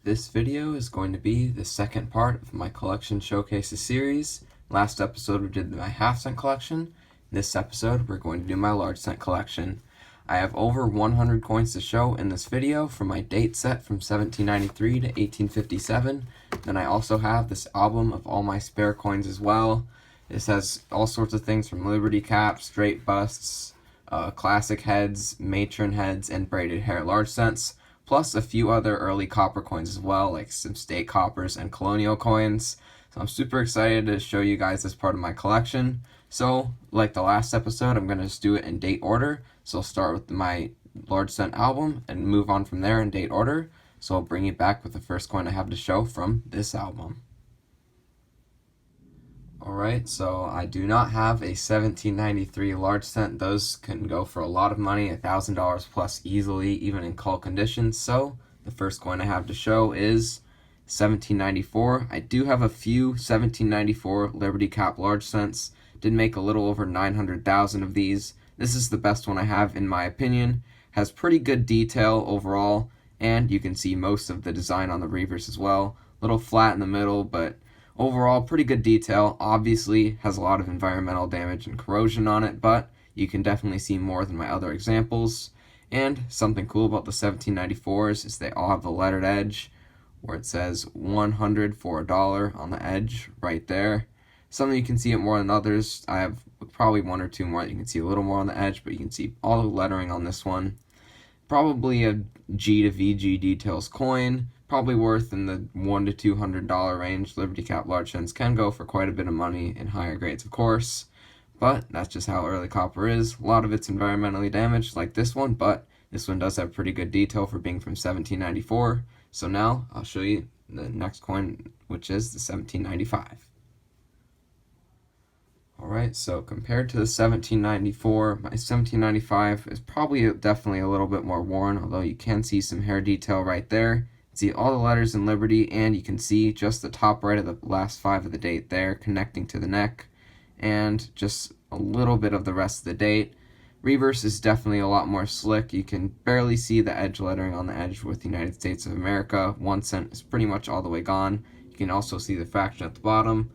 This video is going to be the second part of my collection showcases series. Last episode we did my half cent collection. This episode we're going to do my large cent collection. I have over 100 coins to show in this video from my date set from 1793 to 1857. Then I also have this album of all my spare coins as well. This has all sorts of things from Liberty caps, straight busts, classic heads, matron heads, and braided hair large cents, plus a few other early copper coins as well, like some state coppers and colonial coins. So I'm super excited to show you guys this part of my collection. So, like the last episode, I'm going to just do it in date order. So I'll start with my large cent album and move on from there in date order. So I'll bring you back with the first coin I have to show from this album. Alright, so I do not have a 1793 large cent. Those can go for a lot of money, $1,000 plus easily, even in cull conditions. So the first coin I have to show is 1794. I do have a few 1794 Liberty Cap large cents. Did make a little over 900,000 of these. This is the best one I have in my opinion. Has pretty good detail overall, and you can see most of the design on the reverse as well. Little flat in the middle, but overall, pretty good detail. Obviously, has a lot of environmental damage and corrosion on it, but you can definitely see more than my other examples. And something cool about the 1794s is they all have the lettered edge, where it says 100 for $1 on the edge right there. Some of you can see it more than others. I have probably one or two more that you can see a little more on the edge, but you can see all the lettering on this one. Probably a G to VG details coin. Probably worth in the $100 to $200 range. Liberty Cap large cents can go for quite a bit of money in higher grades, of course, but that's just how early copper is. A lot of it's environmentally damaged, like this one, but this one does have pretty good detail for being from 1794. So now I'll show you the next coin, which is the 1795. Alright, so compared to the 1794, my 1795 is probably definitely a little bit more worn, although you can see some hair detail right there. See all the letters in Liberty, and you can see just the top right of the last 5 of the date there connecting to the neck, and just a little bit of the rest of the date. Reverse is definitely a lot more slick. You can barely see the edge lettering on the edge with United States of America. 1 cent is pretty much all the way gone. You can also see the fraction at the bottom.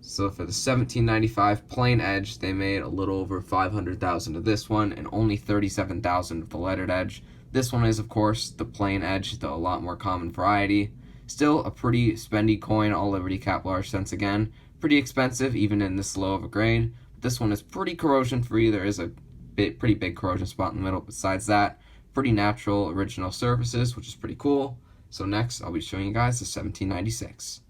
So for the 1795 plain edge, they made a little over 500,000 of this one and only 37,000 of the lettered edge. This one is, of course, the plain edge, the a lot more common variety. Still a pretty spendy coin, all Liberty Cap large cents again. Pretty expensive, even in this low of a grade. But this one is pretty corrosion free. There is a pretty big corrosion spot in the middle. Besides that, pretty natural original surfaces, which is pretty cool. So next, I'll be showing you guys the 1796.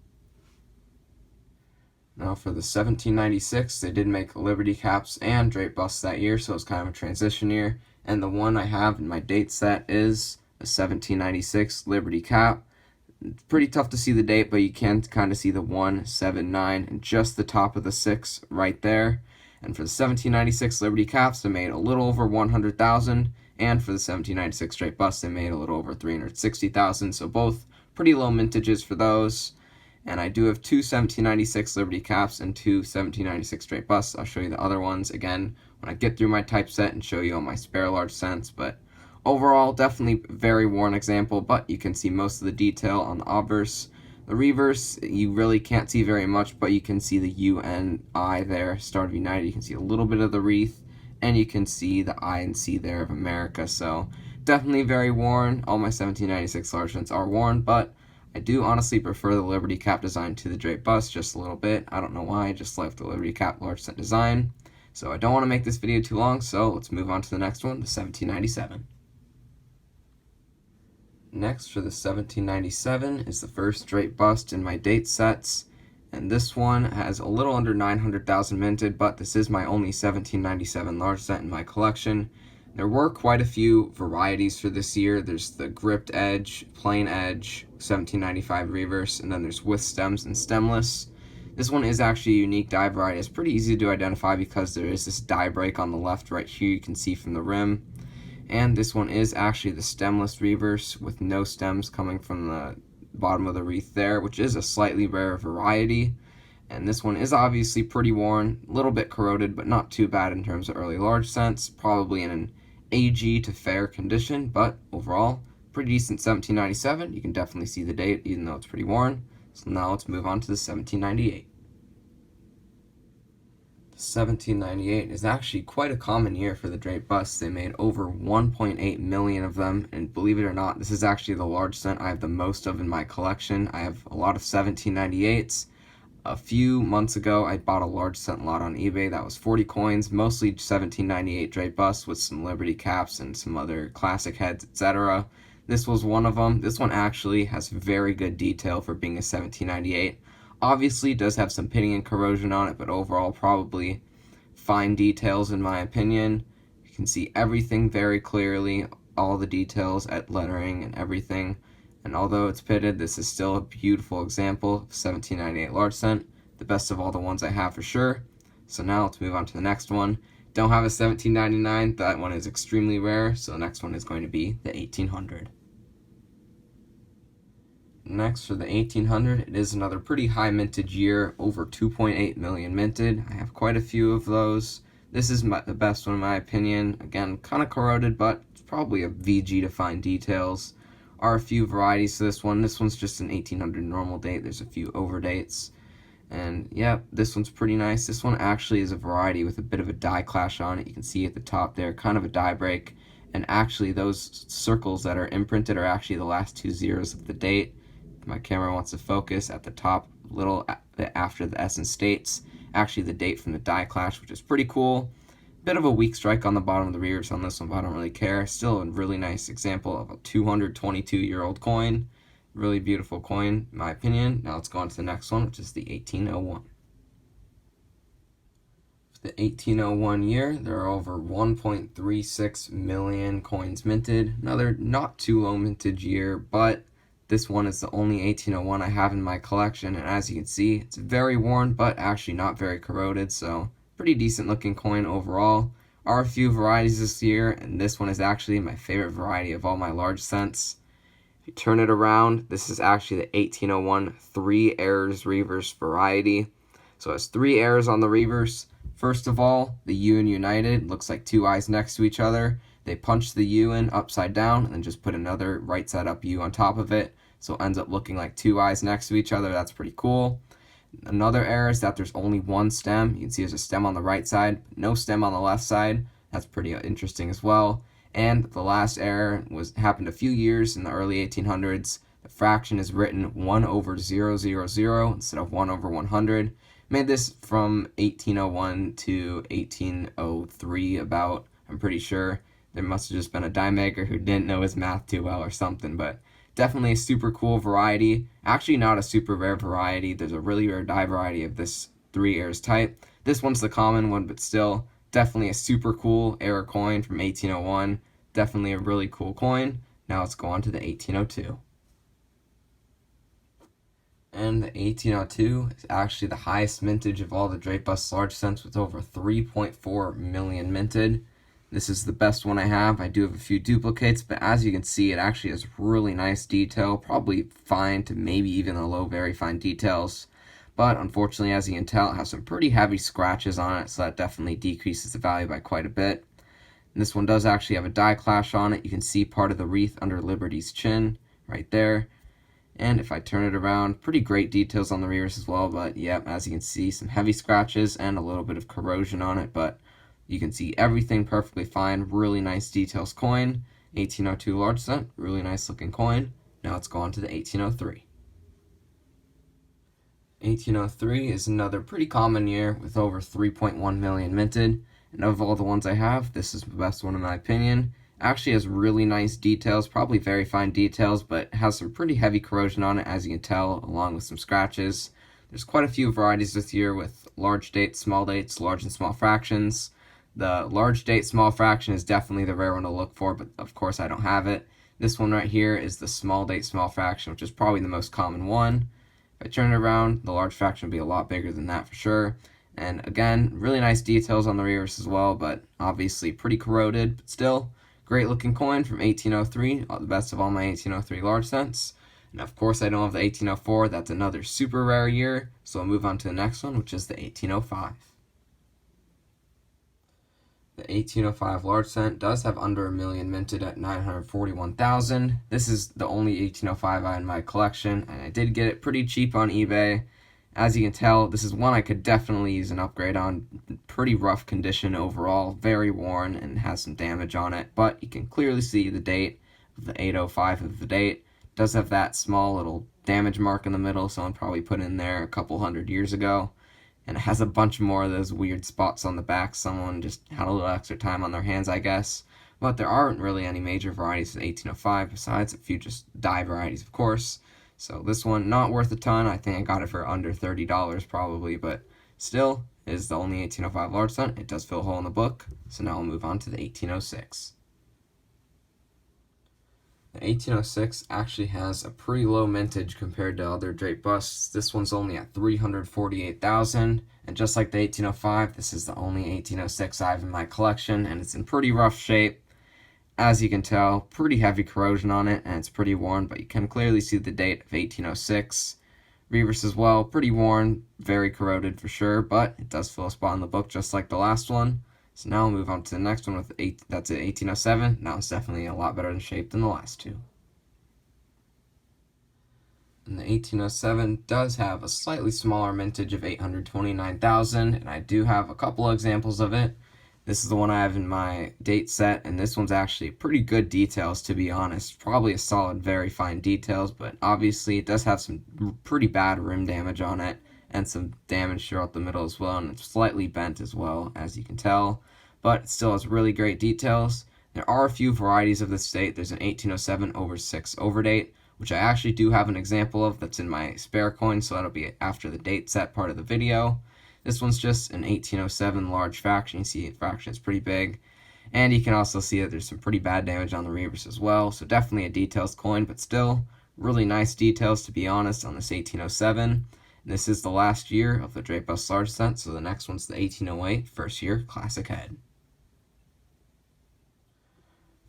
Now for the 1796, they did make Liberty Caps and Drape Busts that year, so it's kind of a transition year. And the one I have in my date set is a 1796 Liberty Cap. It's pretty tough to see the date, but you can kind of see the 179 and just the top of the 6 right there. And for the 1796 Liberty Caps, they made a little over 100,000, and for the 1796 Straight Bust, they made a little over 360,000. So both pretty low mintages for those. And I do have 2 1796 Liberty Caps and 2 1796 Straight Busts. I'll show you the other ones again when I get through my typeset and show you all my spare large cents. But overall, definitely very worn example, but you can see most of the detail on the obverse. The reverse, you really can't see very much, but you can see the U and I there, Start of United. You can see a little bit of the wreath, and you can see the I and C there of America. So definitely very worn. All my 1796 large cents are worn, but I do honestly prefer the Liberty Cap design to the Drape Bust just a little bit. I don't know why, I just like the Liberty Cap large cent design. So I don't want to make this video too long, so let's move on to the next one, the 1797. Next for the 1797 is the first Drape Bust in my date sets. And this one has a little under 900,000 minted, but this is my only 1797 large cent in my collection. There were quite a few varieties for this year. There's the gripped edge, plain edge, 1795 reverse, and then there's with stems and stemless. This one is actually a unique die variety. It's pretty easy to identify because there is this die break on the left right here you can see from the rim. And this one is actually the stemless reverse with no stems coming from the bottom of the wreath there, which is a slightly rare variety. And this one is obviously pretty worn, a little bit corroded, but not too bad in terms of early large cents. Probably in an AG to fair condition, but overall, pretty decent 1797. You can definitely see the date, even though it's pretty worn. So now let's move on to the 1798. The 1798 is actually quite a common year for the Drake busts. They made over 1.8 million of them, and believe it or not, this is actually the large cent I have the most of in my collection. I have a lot of 1798s. A few months ago, I bought a large cent lot on eBay that was 40 coins, mostly 1798 Drake busts with some Liberty caps and some other classic heads, etc. This was one of them. This one actually has very good detail for being a 1798. Obviously, it does have some pitting and corrosion on it, but overall, probably fine details in my opinion. You can see everything very clearly, all the details at lettering and everything. And although it's pitted, this is still a beautiful example of 1798 large cent, the best of all the ones I have for sure. So now let's move on to the next one. Don't have a 1799, that one is extremely rare, so the next one is going to be the 1800. Next, for the 1800, it is another pretty high mintage year, over 2.8 million minted. I have quite a few of those. This is the best one in my opinion. Again, kind of corroded, but it's probably a VG to fine details. Are a few varieties to this one. This one's just an 1800 normal date. There's a few overdates. And yeah, this one's pretty nice. This one actually is a variety with a bit of a die clash on it. You can see at the top there, kind of a die break. And actually those circles that are imprinted are actually the last two zeros of the date. My camera wants to focus at the top, a little after the S and states, actually the date from the die clash, which is pretty cool. Bit of a weak strike on the bottom of the reverse on this one, but I don't really care. Still a really nice example of a 222-year-old coin. Really beautiful coin, in my opinion. Now let's go on to the next one, which is the 1801. For the 1801 year, there are over 1.36 million coins minted. Another not too low mintage year, but this one is the only 1801 I have in my collection, and as you can see, it's very worn, but actually not very corroded, so pretty decent looking coin overall. Are a few varieties this year, and this one is actually my favorite variety of all my large cents. If you turn it around, this is actually the 1801 3 errors reverse variety. So it has 3 errors on the reverse. First of all, the U in United looks like two eyes next to each other. They punch the U in upside down and then just put another right side up U on top of it. So it ends up looking like two eyes next to each other. That's pretty cool. Another error is that there's only one stem. You can see there's a stem on the right side, no stem on the left side. That's pretty interesting as well. And the last error happened a few years in the early 1800s. The fraction is written 1/000 instead of 1/100. Made this from 1801 to 1803 about, I'm pretty sure. There must have just been a die maker who didn't know his math too well or something, but definitely a super cool variety. Actually not a super rare variety. There's a really rare die variety of this 3 errors type. This one's the common one, but still definitely a super cool error coin from 1801. Definitely a really cool coin. Now let's go on to the 1802. And the 1802 is actually the highest mintage of all the Drake Bust large cents with over 3.4 million minted. This is the best one I have. I do have a few duplicates, but as you can see, it actually has really nice detail, probably fine to maybe even a low, very fine details. But unfortunately, as you can tell, it has some pretty heavy scratches on it, so that definitely decreases the value by quite a bit. And this one does actually have a die clash on it. You can see part of the wreath under Liberty's chin right there. And if I turn it around, pretty great details on the reverse as well, but yep, as you can see, some heavy scratches and a little bit of corrosion on it, but you can see everything perfectly fine. Really nice details coin. 1802 large cent, really nice looking coin. Now let's go on to the 1803. 1803 is another pretty common year with over 3.1 million minted. And of all the ones I have, this is the best one in my opinion. Actually has really nice details, probably very fine details, but has some pretty heavy corrosion on it, as you can tell, along with some scratches. There's quite a few varieties this year with large dates, large and small fractions. The large date small fraction is definitely the rare one to look for, but of course I don't have it. This one right here is the small date small fraction, which is probably the most common one. If I turn it around, the large fraction will be a lot bigger than that for sure. And again, really nice details on the reverse as well, but obviously pretty corroded, but still great looking coin from 1803, the best of all my 1803 large cents. And of course I don't have the 1804, that's another super rare year, so we'll move on to the next one, which is the 1805. The 1805 large cent does have under a million minted at 941,000. This is the only 1805 I have in my collection, and I did get it pretty cheap on eBay. As you can tell, this is one I could definitely use an upgrade on. Pretty rough condition overall, very worn, and has some damage on it, but you can clearly see the date of the 805 of the date. It does have that small little damage mark in the middle, someone probably put in there a couple hundred years ago. And it has a bunch more of those weird spots on the back. Someone just had a little extra time on their hands, I guess. But there aren't really any major varieties of 1805 besides a few just dye varieties, of course. So this one, not worth a ton. I think I got it for under $30 probably, but still is the only 1805 large cent. It does fill a hole in the book. So now we'll move on to the 1806. The 1806 actually has a pretty low mintage compared to other Drake busts. This one's only at 348,000, and just like the 1805, this is the only 1806 I have in my collection, and it's in pretty rough shape. As you can tell, pretty heavy corrosion on it, and it's pretty worn, but you can clearly see the date of 1806. Reverse as well, pretty worn, very corroded for sure, but it does fill a spot in the book just like the last one. So now we'll move on to the next one with that's at 1807. Now it's definitely a lot better in shape than the last two. And the 1807 does have a slightly smaller mintage of 829,000, and I do have a couple of examples of it. This is the one I have in my date set, and this one's actually pretty good details, to be honest. Probably a solid, very fine details, but obviously it does have some pretty bad rim damage on it, and some damage throughout the middle as well, and it's slightly bent as well, as you can tell, but it still has really great details. There are a few varieties of this date. There's an 1807/6 overdate, which I actually do have an example of that's in my spare coin, so that'll be after the date set part of the video. This one's just an 1807 large fraction. You see, fraction is pretty big. And you can also see that there's some pretty bad damage on the reverse as well, so definitely a details coin, but still really nice details, to be honest, on this 1807. This is the last year of the Drake Bust large cent, so the next one's the 1808 first year classic head.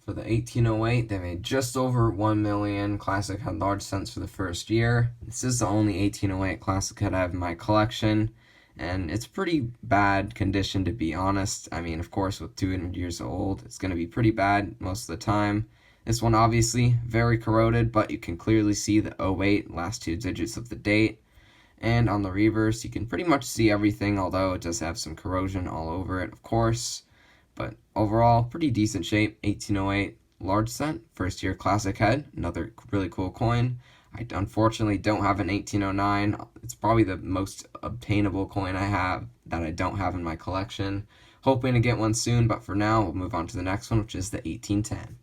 For the 1808, they made just over 1 million classic head large cents for the first year. This is the only 1808 classic head I have in my collection, and it's pretty bad condition, to be honest. I mean, of course, with 200 years old, it's going to be pretty bad most of the time. This one, obviously, very corroded, but you can clearly see the 08, last two digits of the date. And on the reverse, you can pretty much see everything, although it does have some corrosion all over it, of course. But overall, pretty decent shape. 1808 large cent, first year classic head, another really cool coin. I unfortunately don't have an 1809. It's probably the most obtainable coin I have that I don't have in my collection. Hoping to get one soon, but for now, we'll move on to the next one, which is the 1810.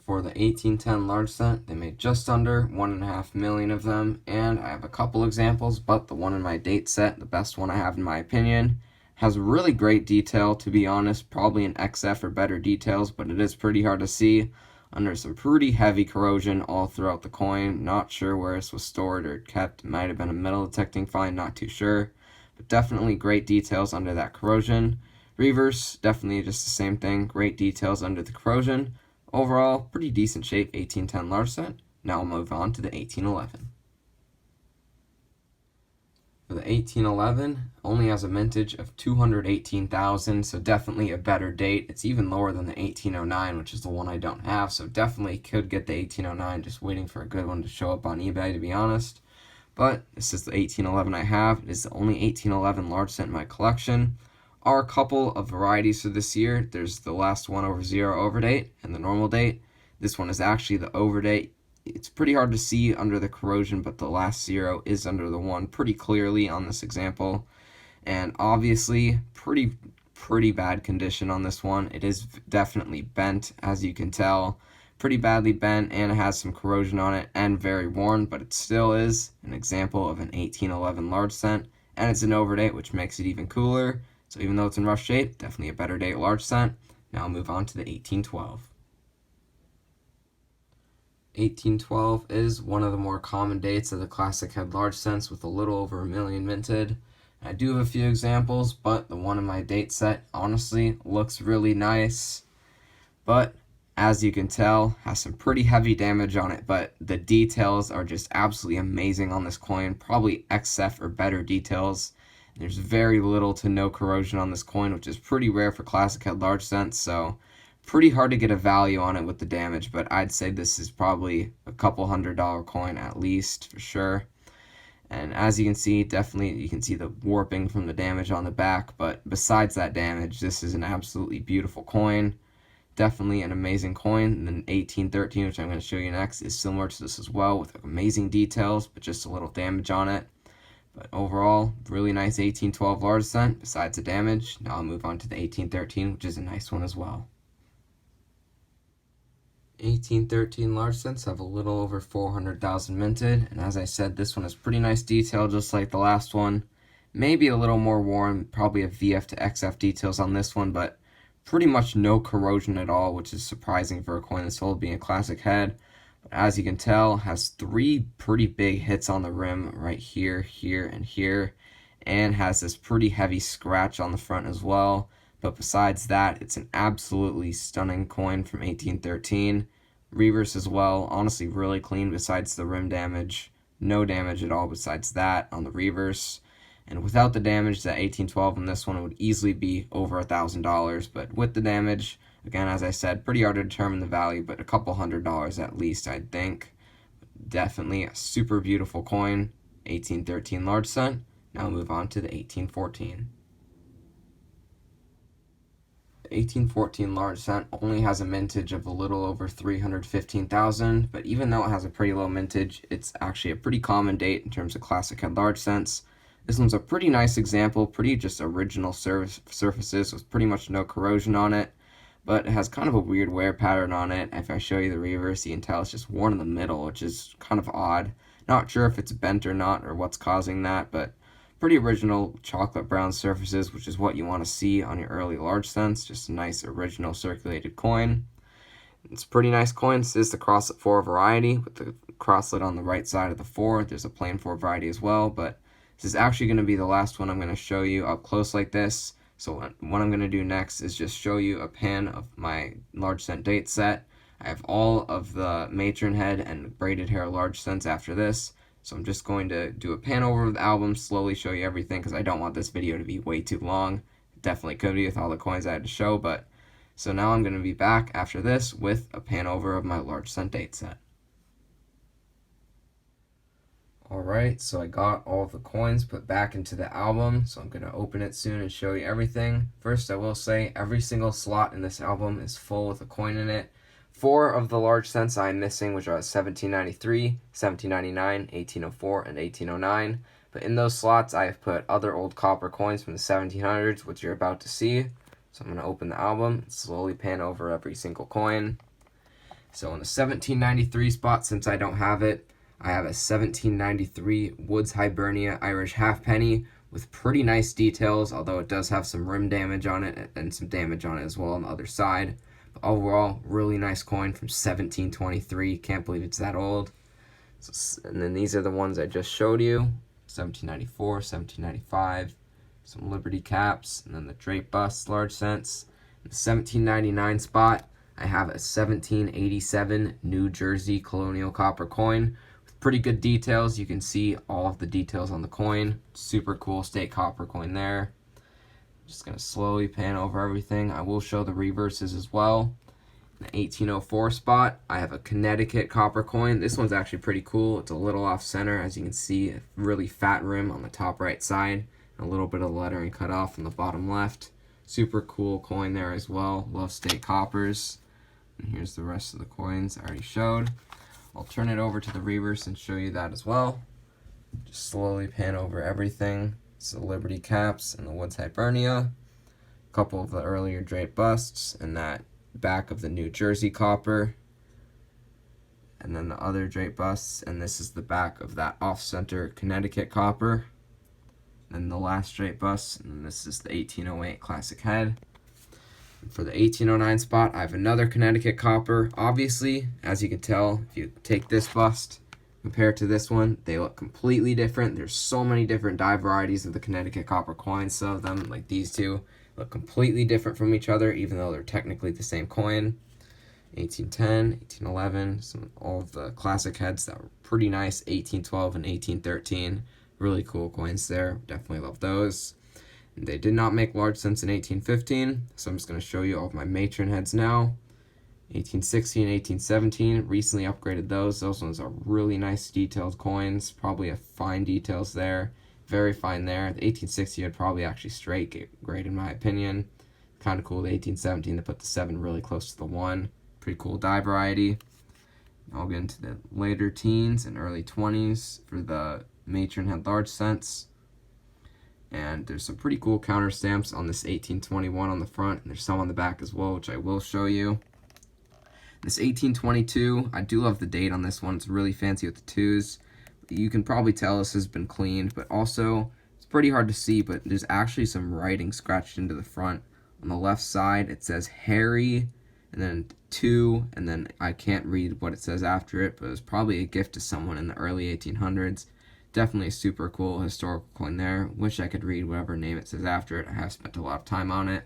For the 1810 large cent, they made just under 1.5 million of them, and I have a couple examples, but the one in my date set, the best one I have in my opinion, has really great detail, to be honest, probably an XF or better details, but it is pretty hard to see under some pretty heavy corrosion all throughout the coin. Not sure where this was stored or kept. It might have been a metal detecting find, not too sure, but definitely great details under that corrosion. Reverse, definitely just the same thing, great details under the corrosion. Overall, pretty decent shape 1810 large cent. Now we'll move on to the 1811. For the 1811, only has a mintage of 218,000, so definitely a better date. It's even lower than the 1809, which is the one I don't have, so definitely could get the 1809, just waiting for a good one to show up on eBay, to be honest. But this is the 1811 I have. It is the only 1811 large cent in my collection. Are a couple of varieties for this year. There's the last one over 0 overdate and the normal date. This one is actually the overdate. It's pretty hard to see under the corrosion, but the last 0 is under the 1 pretty clearly on this example. And obviously, pretty bad condition on this one. It is definitely bent, as you can tell. Pretty badly bent, and it has some corrosion on it, and very worn, but it still is an example of an 1811 large cent, and it's an overdate, which makes it even cooler. So even though it's in rough shape, definitely a better date large cent. Now I'll move on to the 1812. 1812 is one of the more common dates of the classic head large cents, with a little over 1 million minted. I do have a few examples, but the one in my date set honestly looks really nice. But as you can tell, has some pretty heavy damage on it, but the details are just absolutely amazing on this coin. Probably XF or better details. There's very little to no corrosion on this coin, which is pretty rare for classic head large cents, so pretty hard to get a value on it with the damage, but I'd say this is probably a couple $100 coin at least, for sure. And as you can see, definitely you can see the warping from the damage on the back, but besides that damage, this is an absolutely beautiful coin. Definitely an amazing coin. And then 1813, which I'm going to show you next, is similar to this as well, with amazing details, but just a little damage on it. But overall, really nice 1812 large cent, besides the damage. Now I'll move on to the 1813, which is a nice one as well. 1813 large cents have a little over 400,000 minted, and as I said, this one has pretty nice detail just like the last one. Maybe a little more worn, probably a VF to XF details on this one, but pretty much no corrosion at all, which is surprising for a coin this old being a classic head. But as you can tell, has 3 pretty big hits on the rim right here, here, and here, and has this pretty heavy scratch on the front as well. But besides that, it's an absolutely stunning coin from 1813. Reverse as well, honestly really clean besides the rim damage. No damage at all besides that on the reverse. And without the damage, that 1812 on this one would easily be over $1,000. But with the damage, again, as I said, pretty hard to determine the value, but a couple $100 at least, I'd think. Definitely a super beautiful coin, 1813 large cent. Now we'll move on to the 1814. 1814 large cent only has a mintage of a little over 315,000, but even though it has a pretty low mintage, it's actually a pretty common date in terms of classic head large cents. This one's a pretty nice example, pretty just original surfaces with pretty much no corrosion on it, but it has kind of a weird wear pattern on it. If I show you the reverse, you can tell it's just worn in the middle, which is kind of odd. Not sure if it's bent or not or what's causing that, but pretty original chocolate brown surfaces, which is what you want to see on your early large cents. Just a nice original circulated coin. It's a pretty nice coin. This is the crosslet 4 variety with the crosslet on the right side of the 4. There's a plain 4 variety as well, but this is actually going to be the last one I'm going to show you up close like this. So what I'm going to do next is just show you a pan of my large cent date set. I have all of the matron head and braided hair large cents after this. So I'm just going to do a pan over of the album, slowly show you everything, because I don't want this video to be way too long. It definitely could be with all the coins I had to show, but so now I'm going to be back after this with a pan over of my large cent date set. Alright, so I got all of the coins put back into the album, so I'm going to open it soon and show you everything. First, I will say every single slot in this album is full with a coin in it. 4 of the large cents I'm missing, which are 1793, 1799, 1804, and 1809. But in those slots, I have put other old copper coins from the 1700s, which you're about to see. So I'm going to open the album and slowly pan over every single coin. So in the 1793 spot, since I don't have it, I have a 1793 Woods Hibernia Irish halfpenny with pretty nice details, although it does have some rim damage on it and some damage on it as well on the other side. But overall, really nice coin from 1723. Can't believe it's that old. So, and then these are the ones I just showed you. 1794, 1795, some Liberty caps, and then the Drape bust large cents. In the 1799 spot, I have a 1787 New Jersey Colonial Copper coin with pretty good details. You can see all of the details on the coin. Super cool state copper coin there. Just going to slowly pan over everything. I will show the reverses as well. In the 1804 spot, I have a Connecticut copper coin. This one's actually pretty cool. It's a little off center, as you can see, a really fat rim on the top right side, and a little bit of lettering cut off on the bottom left. Super cool coin there as well. Love state coppers. And here's the rest of the coins I already showed. I'll turn it over to the reverse and show you that as well. Just slowly pan over everything. So the Liberty caps and the Woods Hibernia, a couple of the earlier Drape busts, and that back of the New Jersey copper, and then the other Drape busts, and this is the back of that off-center Connecticut copper, and the last Drape bust, and this is the 1808 classic head. And for the 1809 spot, I have another Connecticut copper. Obviously, as you can tell, if you take this bust compared to this one, they look completely different. There's so many different die varieties of the Connecticut copper coins. Some of them, like these two, look completely different from each other, even though they're technically the same coin. 1810, 1811, all of the classic heads that were pretty nice, 1812 and 1813. Really cool coins there. Definitely love those. And they did not make large cents in 1815, so I'm just going to show you all of my matron heads now. 1816, 1817, recently upgraded those. Those ones are really nice detailed coins. Probably a fine details there. Very fine there. The 1860 would probably actually straight grade in my opinion. Kind of cool the 1817 to put the 7 really close to the 1. Pretty cool die variety. I'll get into the later teens and early 20s for the matron head large cents. And there's some pretty cool counter stamps on this 1821 on the front, and there's some on the back as well, which I will show you. This 1822, I do love the date on this one. It's really fancy with the 2s. You can probably tell this has been cleaned, but also it's pretty hard to see, but there's actually some writing scratched into the front. On the left side, it says Harry, and then 2, and then I can't read what it says after it, but it was probably a gift to someone in the early 1800s. Definitely a super cool historical coin there. Wish I could read whatever name it says after it. I have spent a lot of time on it.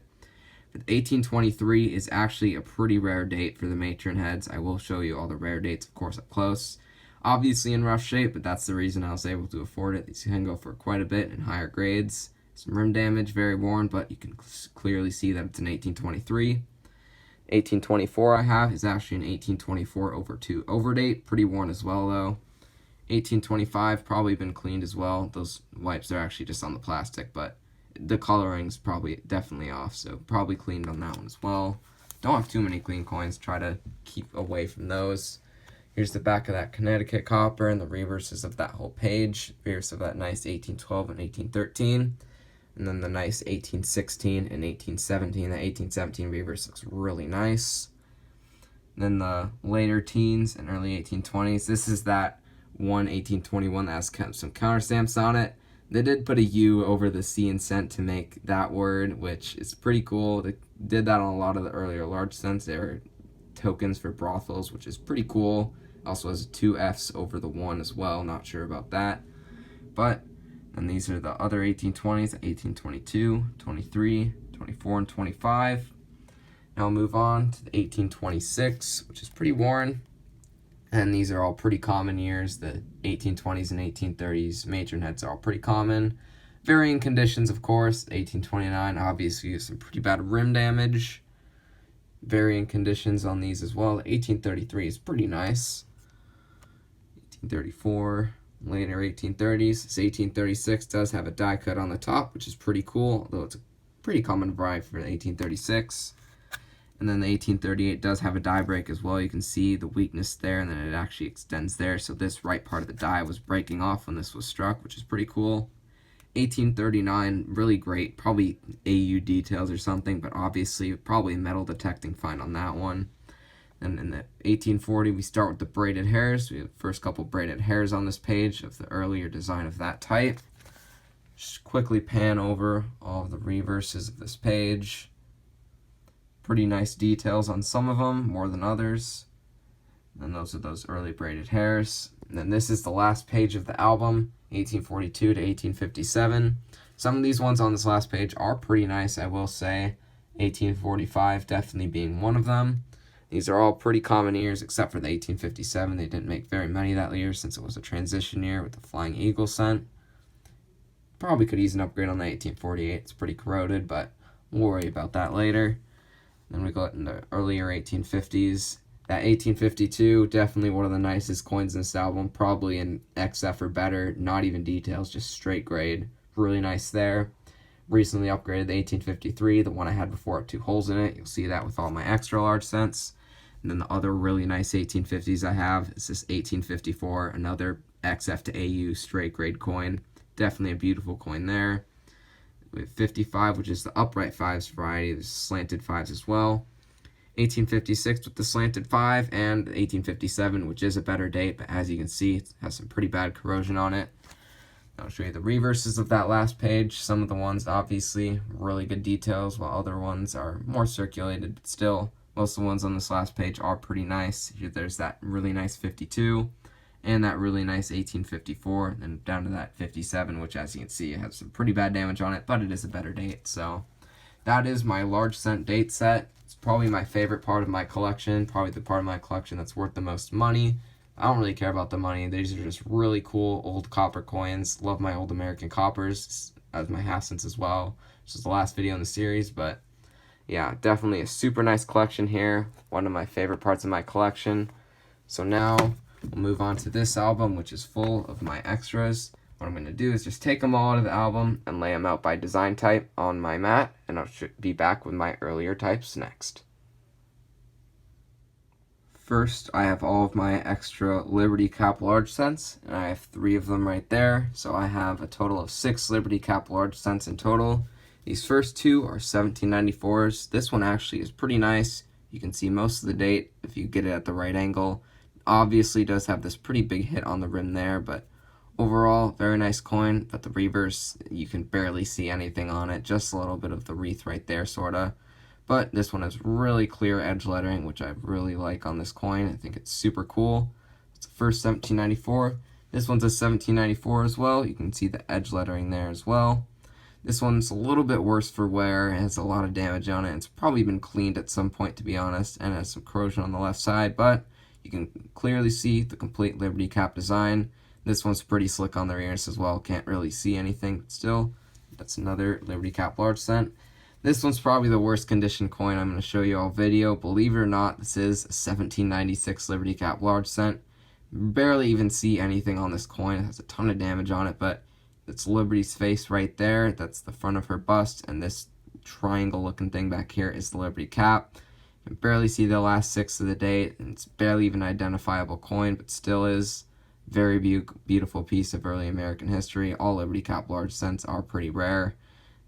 But 1823 is actually a pretty rare date for the matron heads. I will show you all the rare dates, of course, up close. Obviously in rough shape, but that's the reason I was able to afford it. These can go for quite a bit in higher grades. Some rim damage, very worn, but you can clearly see that it's an 1823. 1824 I have is actually an 1824 over 2 over date. Pretty worn as well, though. 1825 probably been cleaned as well. Those wipes are actually just on the plastic, but the coloring's probably definitely off, so probably cleaned on that one as well. Don't have too many clean coins. Try to keep away from those. Here's the back of that Connecticut copper and the reverses of that whole page. Reverse of that nice 1812 and 1813. And then the nice 1816 and 1817. That 1817 reverse looks really nice. And then the later teens and early 1820s. This is that 1821 that has some counter stamps on it. They did put a U over the C in cent to make that word, which is pretty cool. They did that on a lot of the earlier large cents. They were tokens for brothels, which is pretty cool. Also has 2 F's over the 1 as well. Not sure about that. But, and these are the other 1820s, 1822, 23, 24, and 25. Now I'll move on to the 1826, which is pretty worn. And these are all pretty common years. The 1820s and 1830s matron heads are all pretty common. Varying conditions, of course. 1829 obviously has some pretty bad rim damage. Varying conditions on these as well. 1833 is pretty nice. 1834, later 1830s. This 1836 does have a die cut on the top, which is pretty cool, although it's a pretty common variety for 1836. And then the 1838 does have a die break as well. You can see the weakness there, and then it actually extends there. So this right part of the die was breaking off when this was struck, which is pretty cool. 1839, really great. Probably AU details or something, but obviously probably metal detecting fine on that one. And in the 1840, we start with the braided hairs. We have the first couple braided hairs on this page of the earlier design of that type. Just quickly pan over all of the reverses of this page. Pretty nice details on some of them, more than others. And those are those early braided hairs. And then this is the last page of the album, 1842 to 1857. Some of these ones on this last page are pretty nice, I will say. 1845 definitely being one of them. These are all pretty common years, except for the 1857. They didn't make very many that year since it was a transition year with the Flying Eagle cent. Probably could use an upgrade on the 1848. It's pretty corroded, but we'll worry about that later. Then we go in the earlier 1850s. That 1852, definitely one of the nicest coins in this album. Probably an XF or better. Not even details, just straight grade. Really nice there. Recently upgraded the 1853, the one I had before had 2 holes in it. You'll see that with all my extra large cents. And then the other really nice 1850s I have is this 1854, another XF to AU straight grade coin. Definitely a beautiful coin there. We have 55, which is the upright 5s variety. There's slanted 5s as well. 1856 with the slanted 5, and 1857, which is a better date, but as you can see, it has some pretty bad corrosion on it. I'll show you the reverses of that last page. Some of the ones, obviously, really good details, while other ones are more circulated, but still, most of the ones on this last page are pretty nice. Here, there's that really nice 52, and that really nice 1854, and down to that 57, which, as you can see, has some pretty bad damage on it, but it is a better date. So that is my large cent date set. It's probably my favorite part of my collection, probably the part of my collection that's worth the most money. I don't really care about the money. These are just really cool old copper coins. Love my old American coppers, as my half cents as well. This is the last video in the series, but yeah, definitely a super nice collection here. One of my favorite parts of my collection. So now we'll move on to this album, which is full of my extras. What I'm going to do is just take them all out of the album and lay them out by design type on my mat, and I'll be back with my earlier types next. First, I have all of my extra Liberty Cap large cents, and I have 3 of them right there. So I have a total of 6 Liberty Cap large cents in total. These first 2 are 1794s. This one actually is pretty nice. You can see most of the date if you get it at the right angle. Obviously does have this pretty big hit on the rim there, but overall, very nice coin. But the reverse, you can barely see anything on it. Just a little bit of the wreath right there, sorta. But this one has really clear edge lettering, which I really like on this coin. I think it's super cool. It's the first 1794. This one's a 1794 as well. You can see the edge lettering there as well. This one's a little bit worse for wear. It has a lot of damage on it. It's probably been cleaned at some point, to be honest, and has some corrosion on the left side, but you can clearly see the complete Liberty Cap design. This one's pretty slick on the rears as well. Can't really see anything, but still, that's another Liberty Cap large cent. This one's probably the worst condition coin I'm going to show you all video. Believe it or not, this is a 1796 Liberty Cap large cent. Barely even see anything on this coin. It has a ton of damage on it, but it's Liberty's face right there. That's the front of her bust, and this triangle looking thing back here is the Liberty Cap. You can barely see the last 6 of the date, and it's barely even identifiable coin, but still is very beautiful piece of early American history. All Liberty Cap large cents are pretty rare.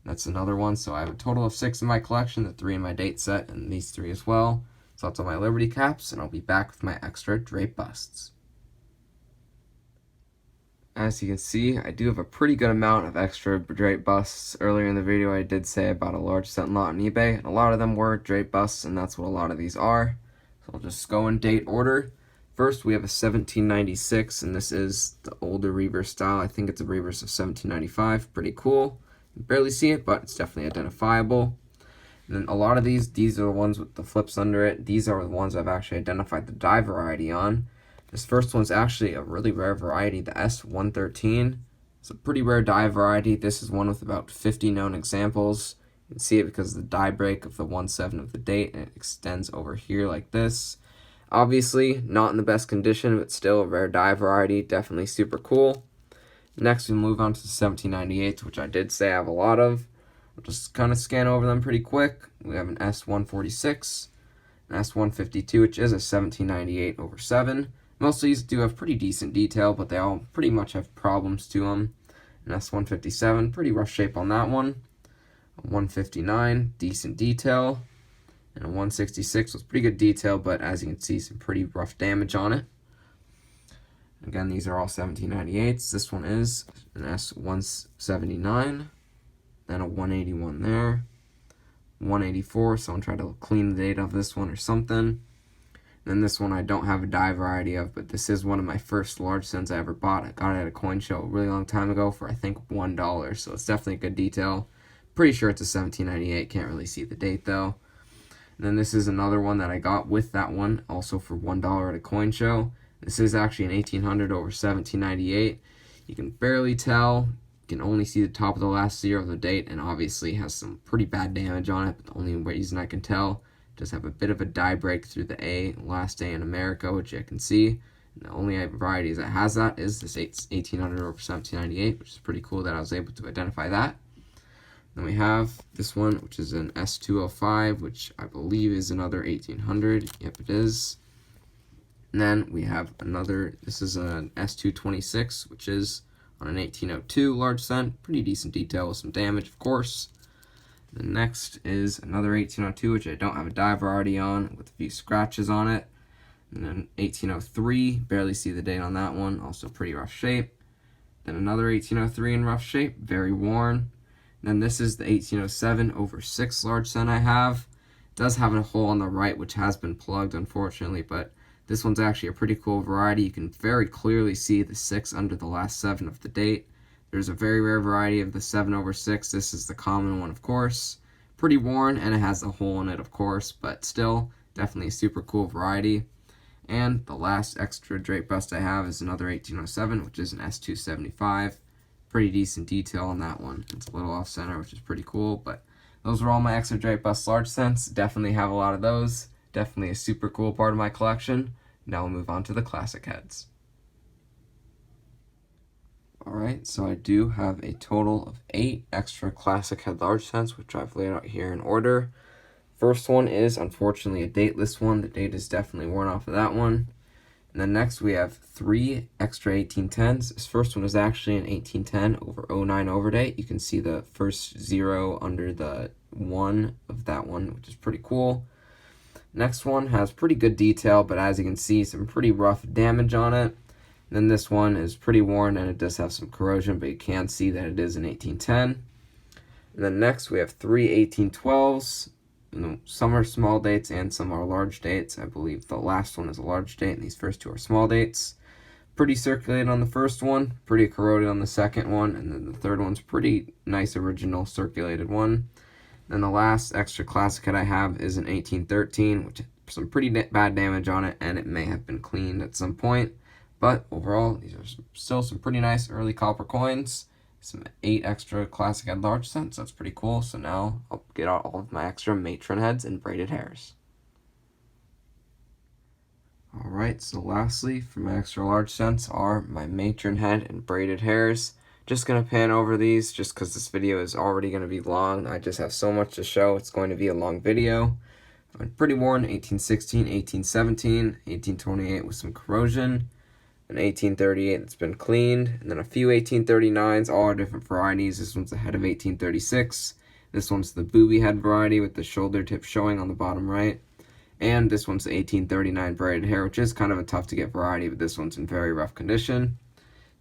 That's another one. So I have a total of 6 in my collection, the 3 in my date set, and these 3 as well. So that's all my Liberty Caps, and I'll be back with my extra drape busts. As you can see, I do have a pretty good amount of extra drape busts. Earlier in the video, I did say about a large cent lot on eBay, and a lot of them were drape busts, and that's what a lot of these are. So I'll just go in date order. First, we have a 1796, and this is the older reverse style. I think it's a reverse of 1795. Pretty cool. You can barely see it, but it's definitely identifiable. And then a lot of these are the ones with the flips under it. These are the ones I've actually identified the die variety on. This first one's actually a really rare variety, the S113. It's a pretty rare die variety. This is one with about 50 known examples. You can see it because of the die break of the 17 of the date, and it extends over here like this. Obviously, not in the best condition, but still a rare die variety. Definitely super cool. Next, we move on to the 1798s, which I did say I have a lot of. I'll just kind of scan over them pretty quick. We have an S146, an S152, which is a 1798/7. Most of these do have pretty decent detail, but they all pretty much have problems to them. An S157, pretty rough shape on that one. A 159, decent detail. And a 166 was pretty good detail, but as you can see, some pretty rough damage on it. Again, these are all 1798s. This one is an S179, then a 181 there, 184. Someone tried to clean the date of this one or something. Then this one I don't have a die variety of, but this is one of my first large cents I ever bought. I got it at a coin show a really long time ago for I think $1, so it's definitely a good detail. Pretty sure it's a 1798, can't really see the date though. And then this is another one that I got with that one, also for $1 at a coin show. This is actually an 1800/1798. You can barely tell. You can only see the top of the last 0 of the date, and obviously has some pretty bad damage on it, but the only reason I can tell, it does have a bit of a die break through the A, last A in America, which I can see. And the only varieties that has that is this 1800/1798, which is pretty cool that I was able to identify that. Then we have this one, which is an S205, which I believe is another 1800. Yep, it is. And then we have another, this is an S226, which is on an 1802 large cent. Pretty decent detail with some damage, of course. The next is another 1802, which I don't have a die variety on, with a few scratches on it. And then 1803, barely see the date on that one, also pretty rough shape. Then another 1803 in rough shape, very worn. And then this is the 1807/6 large cent I have. It does have a hole on the right, which has been plugged, unfortunately, but this one's actually a pretty cool variety. You can very clearly see the 6 under the last 7 of the date. There's a very rare variety of the 7/6. This is the common one, of course. Pretty worn, and it has a hole in it, of course, but still, definitely a super cool variety. And the last extra drape bust I have is another 1807, which is an S275. Pretty decent detail on that one. It's a little off center, which is pretty cool, but those are all my extra drape bust large cents. Definitely have a lot of those. Definitely a super cool part of my collection. Now we'll move on to the classic heads. Alright, so I do have a total of 8 extra classic head large cents, which I've laid out here in order. First one is unfortunately a dateless one. The date is definitely worn off of that one. And then next we have 3 extra 1810s. This first one is actually an 1810 over 09 overdate. You can see the first 0 under the 1 of that one, which is pretty cool. Next one has pretty good detail, but as you can see, some pretty rough damage on it. And then this one is pretty worn and it does have some corrosion, but you can see that it is an 1810. And then next we have 3 1812s. Some are small dates and some are large dates. I believe the last one is a large date and these first 2 are small dates. Pretty circulated on the first one, pretty corroded on the second one, and then the third one's pretty nice original circulated one. Then the last extra classic head I have is an 1813, which has some pretty bad damage on it, and it may have been cleaned at some point. But overall, these are still some pretty nice early copper coins. Some 8 extra classic head large cents. That's pretty cool. So now I'll get out all of my extra matron heads and braided hairs. Alright, so lastly, for my extra large cents are my matron head and braided hairs. Just going to pan over these just because this video is already going to be long. I just have so much to show. It's going to be a long video. Pretty worn, 1816, 1817, 1828 with some corrosion. An 1838 that's been cleaned, and then a few 1839s, all are different varieties. This one's a head of 1836. This one's the booby head variety with the shoulder tip showing on the bottom right. And this one's the 1839 braided hair, which is kind of a tough to get variety, but this one's in very rough condition.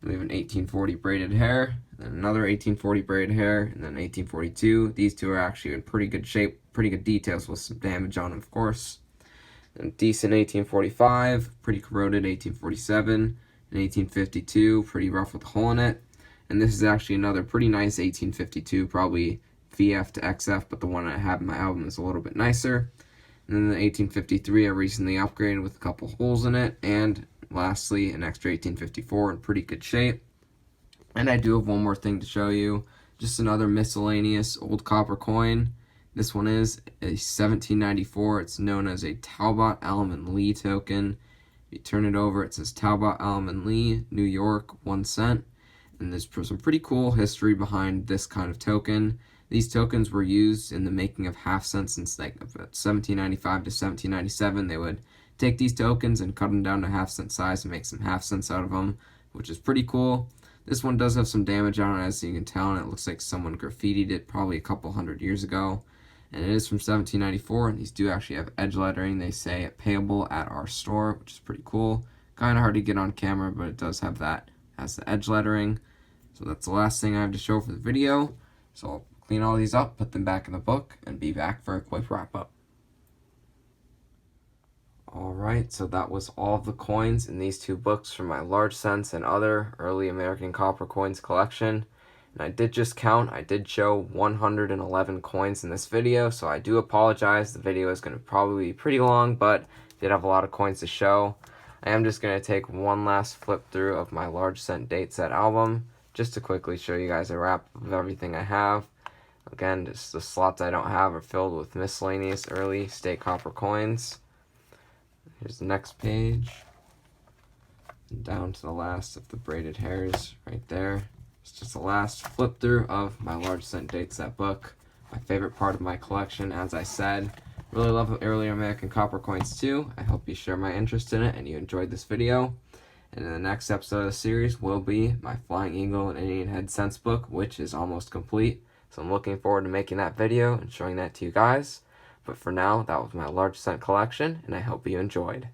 Then we have an 1840 braided hair, and then another 1840 braided hair, and then 1842. These 2 are actually in pretty good shape, pretty good details with some damage on them, of course. And decent 1845, pretty corroded 1847, and 1852, pretty rough with a hole in it. And this is actually another pretty nice 1852, probably VF to XF, but the one I have in my album is a little bit nicer. And then the 1853 I recently upgraded with a couple holes in it, and lastly an extra 1854 in pretty good shape. And I do have one more thing to show you, just another miscellaneous old copper coin. This one is a 1794. It's known as a Talbot Allen Lee token. If you turn it over, it says Talbot Allen Lee, New York, 1 cent. And there's some pretty cool history behind this kind of token. These tokens were used in the making of half cents since like 1795 to 1797. They would take these tokens and cut them down to half cent size and make some half cents out of them, which is pretty cool. This one does have some damage on it, as you can tell, and it looks like someone graffitied it probably a couple hundred years ago. And it is from 1794, and these do actually have edge lettering. They say payable at our store, which is pretty cool. Kind of hard to get on camera, but it does have that as the edge lettering. So that's the last thing I have to show for the video. So I'll clean all these up, put them back in the book, and be back for a quick wrap up. Alright, so that was all of the coins in these 2 books from my large cents and other early American copper coins collection. And I did just count, I did show 111 coins in this video, so I do apologize. The video is going to probably be pretty long, but did have a lot of coins to show. I am just going to take one last flip through of my large cent date set album, just to quickly show you guys a wrap of everything I have. Again, just the slots I don't have are filled with miscellaneous early state copper coins. Here's the next page. And down to the last of the braided hairs right there. It's just the last flip through of my large cent date set book. My favorite part of my collection, as I said. Really love early American copper coins too. I hope you share my interest in it and you enjoyed this video. And in the next episode of the series will be my Flying Eagle and Indian Head Cents book, which is almost complete. So I'm looking forward to making that video and showing that to you guys. But for now, that was my large cent collection, and I hope you enjoyed.